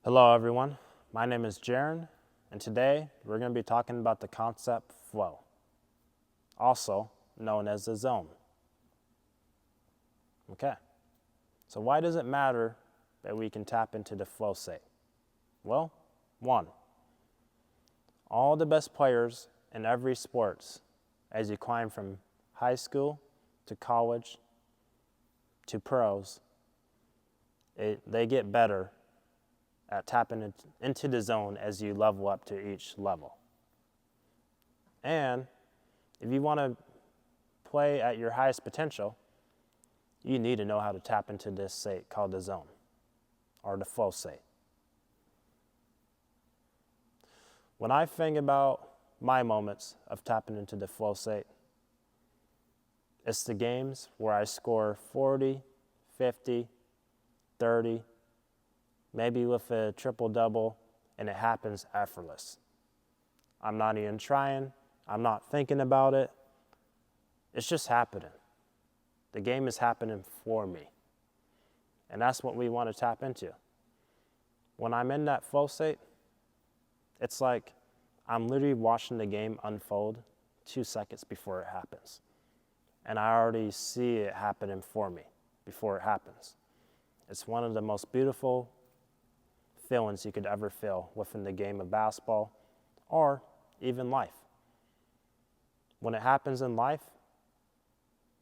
Hello everyone, my name is Jaron, and today we're going to be talking about the concept flow, also known as the zone. Okay, so why does it matter that we can tap into the flow state? Well, one, all the best players in every sports, as you climb from high school to college to pros, they get better at tapping into the zone as you level up to each level. And if you want to play at your highest potential, you need to know how to tap into this state called the zone or the flow state. When I think about my moments of tapping into the flow state, it's the games where I score 40, 50, 30, maybe with a triple-double, and it happens effortless. I'm not even trying. I'm not thinking about it. It's just happening. The game is happening for me. And that's what we want to tap into. When I'm in that flow state, it's like I'm literally watching the game unfold 2 seconds before it happens. And I already see it happening for me before it happens. It's one of the most beautiful feelings you could ever feel within the game of basketball or even life. When it happens in life,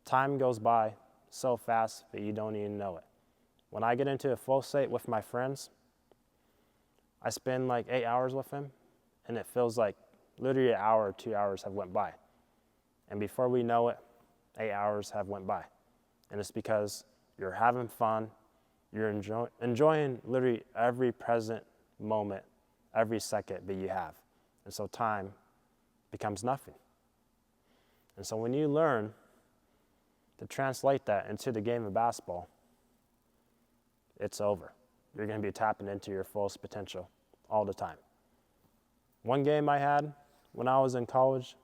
time goes by so fast that you don't even know it. When I get into a flow state with my friends, I spend like 8 hours with them, and it feels like literally an hour or 2 hours have went by. And before we know it, 8 hours have went by. And it's because you're having fun, you're enjoying literally every present moment, every second that you have. And so time becomes nothing. And so when you learn to translate that into the game of basketball, it's over. You're going to be tapping into your fullest potential all the time. One game I had when I was in college,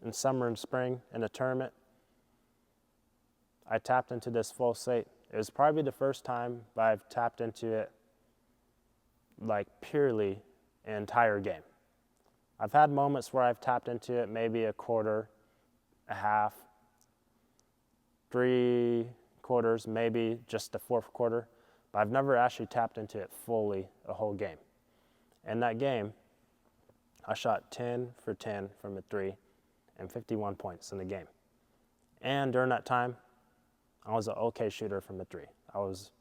in summer and spring, in a tournament, I tapped into this flow state. It was probably the first time that I've tapped into it like purely an entire game. I've had moments where I've tapped into it maybe a quarter, a half, 3 quarters, maybe just the fourth quarter, but I've never actually tapped into it fully a whole game. In that game, I shot 10 for 10 from a 3 and 51 points in the game. And during that time, I was an okay shooter from the 3. I was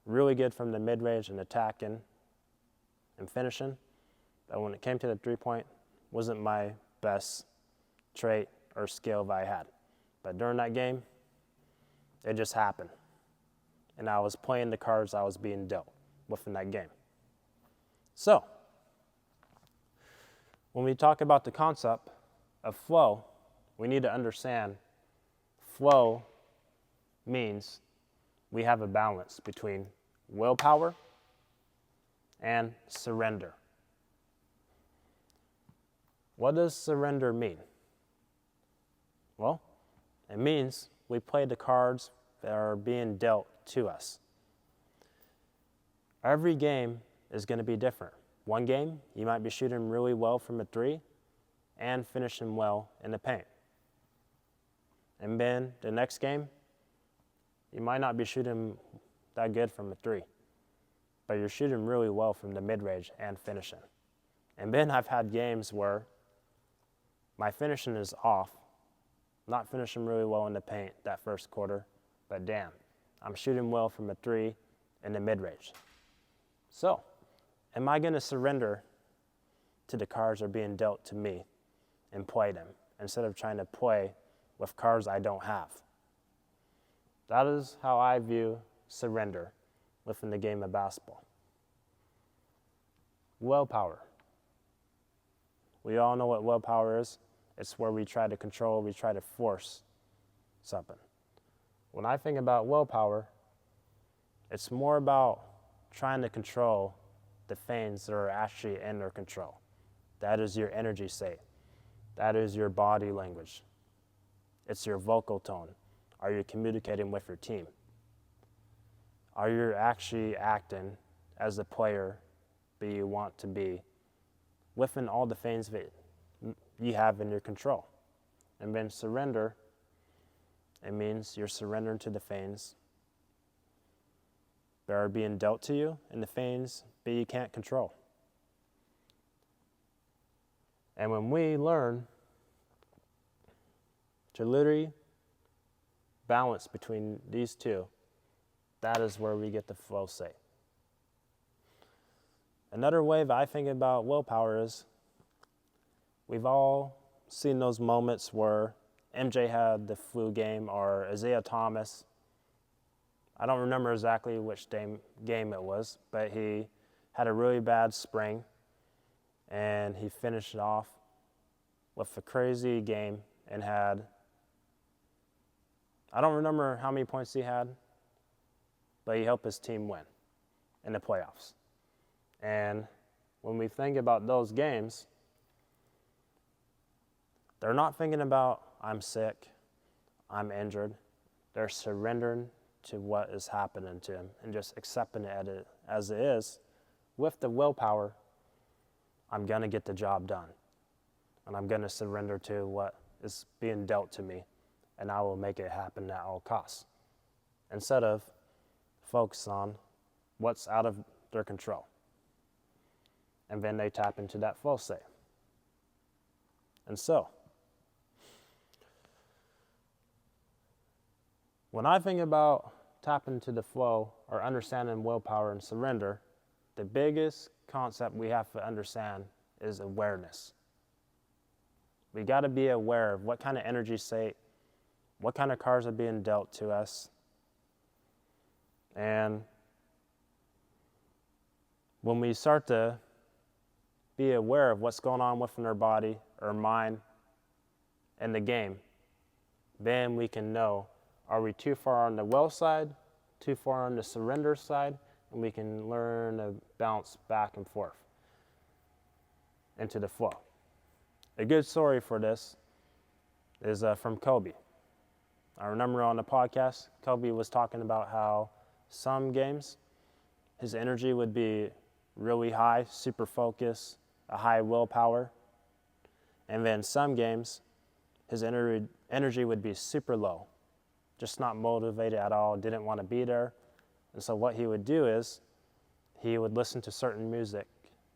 really good from the mid-range and attacking and finishing, but when it came to the 3-point, wasn't my best trait or skill that I had. But during that game, it just happened. And I was playing the cards I was being dealt within that game. So, when we talk about the concept of flow, we need to understand flow means we have a balance between willpower and surrender. What does surrender mean? Well, it means we play the cards that are being dealt to us. Every game is going to be different. One game, you might be shooting really well from a 3 and finishing well in the paint. And then the next game, you might not be shooting that good from a 3, but you're shooting really well from the mid-range and finishing. And then I've had games where my finishing is off, not finishing really well in the paint that first quarter, but damn, I'm shooting well from a 3 in the mid-range. So, am I going to surrender to the cards that are being dealt to me and play them instead of trying to play with cards I don't have? That is how I view surrender within the game of basketball. Willpower. We all know what willpower is. It's where we try to control, we try to force something. When I think about willpower, it's more about trying to control the things that are actually in their control. That is your energy state. That is your body language. It's your vocal tone. Are you communicating with your team? Are you actually acting as a player but you want to be within all the things that you have in your control. And then surrender, it means you're surrendering to the things that are being dealt to you and the things that you can't control. And when we learn to literally balance between these two, that is where we get the flow state. Another way that I think about willpower is we've all seen those moments where MJ had the flu game or Isaiah Thomas. I don't remember exactly which game it was, but he had a really bad spring and he finished it off with a crazy game and had, I don't remember how many points he had, but he helped his team win in the playoffs. And when we think about those games, they're not thinking about, I'm sick, I'm injured. They're surrendering to what is happening to him and just accepting it as it is. With the willpower, I'm going to get the job done. And I'm going to surrender to what is being dealt to me, and I will make it happen at all costs. Instead of focus on what's out of their control. And then they tap into that flow state. And so, when I think about tapping into the flow or understanding willpower and surrender, the biggest concept we have to understand is awareness. We got to be aware of what kind of energy state, what kind of cards are being dealt to us. And when we start to be aware of what's going on within our body, our mind, and the game, then we can know, are we too far on the will side, too far on the surrender side, and we can learn to bounce back and forth into the flow. A good story for this is from Kobe. I remember on the podcast, Kobe was talking about how some games, his energy would be really high, super focused, a high willpower. And then some games, his energy would be super low, just not motivated at all, didn't want to be there. And so what he would do is he would listen to certain music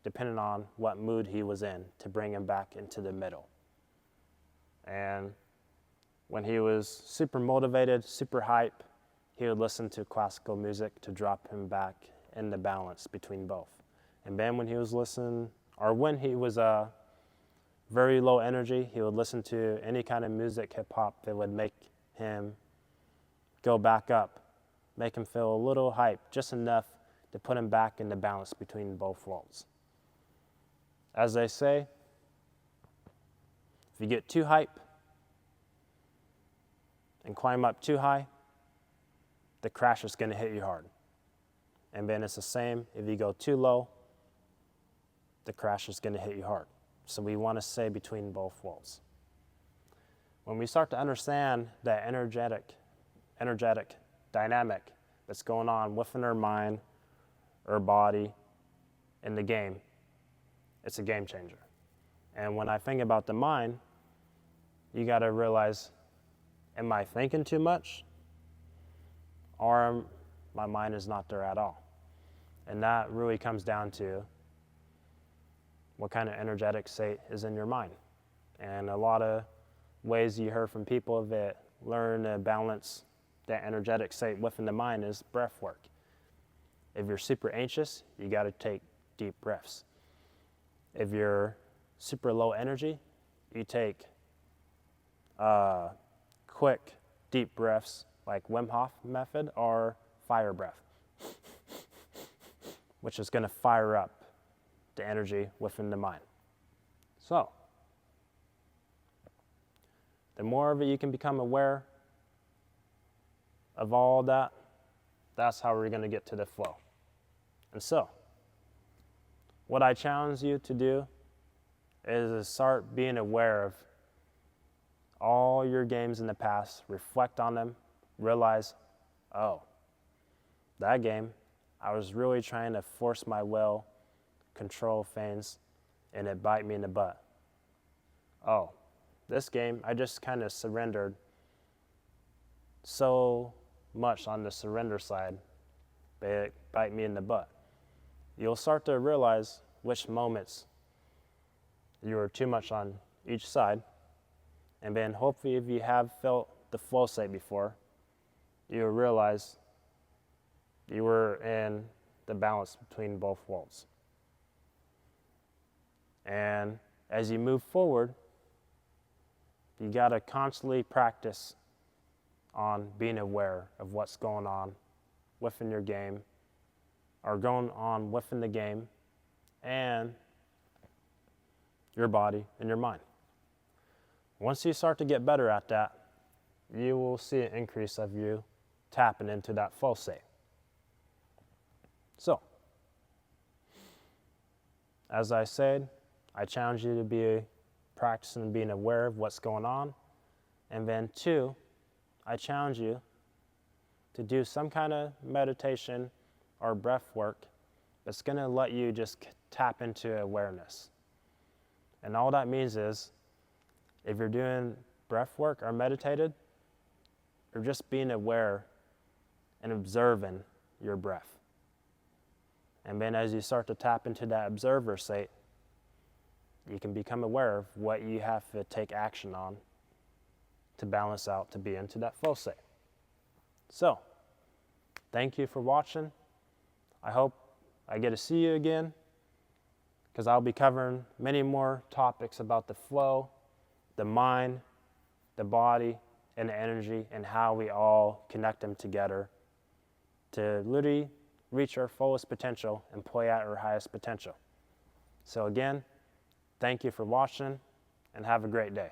depending on what mood he was in to bring him back into the middle. And when he was super motivated, super hype, he would listen to classical music to drop him back in the balance between both. And then when he was when he was very low energy, he would listen to any kind of music, hip hop, that would make him go back up, make him feel a little hype, just enough to put him back in the balance between both worlds. As they say, if you get too hype and climb up too high, the crash is going to hit you hard. And then it's the same, if you go too low, the crash is going to hit you hard. So we want to stay between both worlds. When we start to understand that energetic dynamic that's going on within our mind, our body, in the game, it's a game changer. And when I think about the mind, you got to realize, am I thinking too much? Or my mind is not there at all? And that really comes down to what kind of energetic state is in your mind. And a lot of ways you heard from people that learn to balance that energetic state within the mind is breath work. If you're super anxious, you got to take deep breaths. If you're super low energy, you take quick, deep breaths like Wim Hof method or fire breath, which is going to fire up the energy within the mind. So, the more of it you can become aware of all that, that's how we're going to get to the flow. And so, what I challenge you to do is to start being aware of all your games in the past, reflect on them, realize, oh, that game, I was really trying to force my will control feigns and it bite me in the butt. Oh, this game, I just kind of surrendered so much on the surrender side, but it bite me in the butt. You'll start to realize which moments you were too much on each side, and then hopefully if you have felt the flow state before, you'll realize you were in the balance between both worlds. And as you move forward, you got to constantly practice on being aware of what's going on within your game, or going on within the game, and your body and your mind. Once you start to get better at that, you will see an increase of you tapping into that flow state. So, as I said, I challenge you to be practicing and being aware of what's going on. And then 2, I challenge you to do some kind of meditation or breath work that's going to let you just tap into awareness. And all that means is, if you're doing breath work or meditated, you're just being aware and observing your breath. And then as you start to tap into that observer state, you can become aware of what you have to take action on to balance out to be into that flow state. So, thank you for watching. I hope I get to see you again, because I'll be covering many more topics about the flow, the mind, the body, and the energy, and how we all connect them together to literally reach our fullest potential and play at our highest potential. So again, thank you for watching, and have a great day.